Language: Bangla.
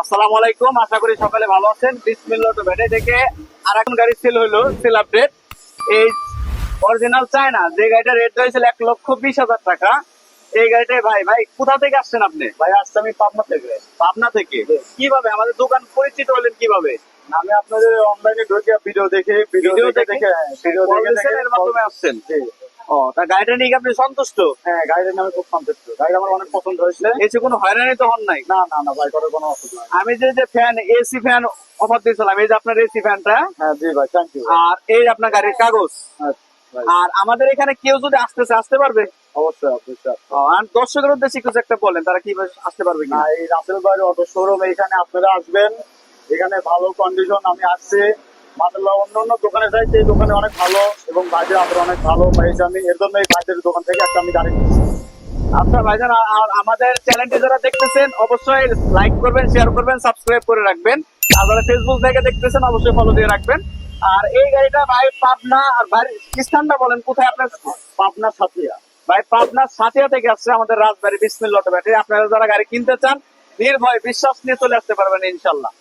আসসালামু আলাইকুম, আশা করি সকালে ভালো আছেন। বিসমিল্লাহ অটো ব্যাটারি থেকে আর এখন গাড়ি সেল হলো, সেল আপডেট। এই অরিজিনাল চায়না যে গাড়িটা রেট হয়েছিল 1,20,000 টাকা, এই গাড়িটাই ভাই ভাই কোথা থেকে আসছেন আপনি? ভাই আসছে আমি পাবনা থেকে। পাবনা থেকে কিভাবে আমাদের দোকান পরিচিত হলেন কিভাবে? আমি আপনাদের অনলাইনে ঢুকে ভিডিও দেখে ভিডিও দেখে ভিডিও দেখে এর মাধ্যমে আসছেন। জি। ও, তা গাড়িটা নিয়ে কি আপনি সন্তুষ্ট? হ্যাঁ, গাড়ির নামে খুব সন্তুষ্ট। গাড়ি আমার অনেক পছন্দ হয়েছে। এসে কোনো হয়রানি তো হন নাই? না না না ভাই, করার কোনো অসুবিধা নাই। আমি যে ফ্যান, এসি ফ্যান অফার দিয়েছিলাম, এই যে আপনার এসি ফ্যানটা, হ্যাঁ জি ভাই, থ্যাংক ইউ। আর এই আপনার গাড়ির কাগজ। আর আমাদের এখানে কেউ যদি আসতে পারবে? অবশ্যই অবশ্যই। আর দর্শকের উদ্দেশ্যে কিছু একটা বলেন, তারা কিভাবে আসতে পারবে না, কিনা? এই রাসেল ভাই অটো শোরুম, এখানে আপনারা আসবেন। এখানে ভালো কন্ডিশন, আমি আসছি মাসাল্লাহ। অন্য অন্য দোকানে যাইতে এই দোকানে অনেক ভালো এবং বাইরে আপনার অনেক ভালো পাইছি আমি। এর জন্য এই বাইরের দোকান থেকে একটা আমি গাড়ি নিচ্ছি। আচ্ছা ভাইজান, আর আমাদের চ্যানেলটি যারা দেখতেছেন অবশ্যই লাইক করবেন, শেয়ার করবেন, সাবস্ক্রাইব করে রাখবেন। আর যারা ফেসবুক থেকে দেখতেছেন অবশ্যই ফলো দিয়ে রাখবেন। আর এই গাড়িটা ভাই পাবনা, আর ভাই স্থানটা বলেন কোথায় আপনার? পাবনা সাথিয়া। ভাই পাবনার সাথিয়া থেকে আসছে আমাদের রাজবাড়ী বিসমিল্লাহ অটো ব্যাটারি। আপনারা যারা গাড়ি কিনতে চান নির্ভয় বিশ্বাস নিয়ে চলে আসতে পারবেন ইনশাল্লাহ।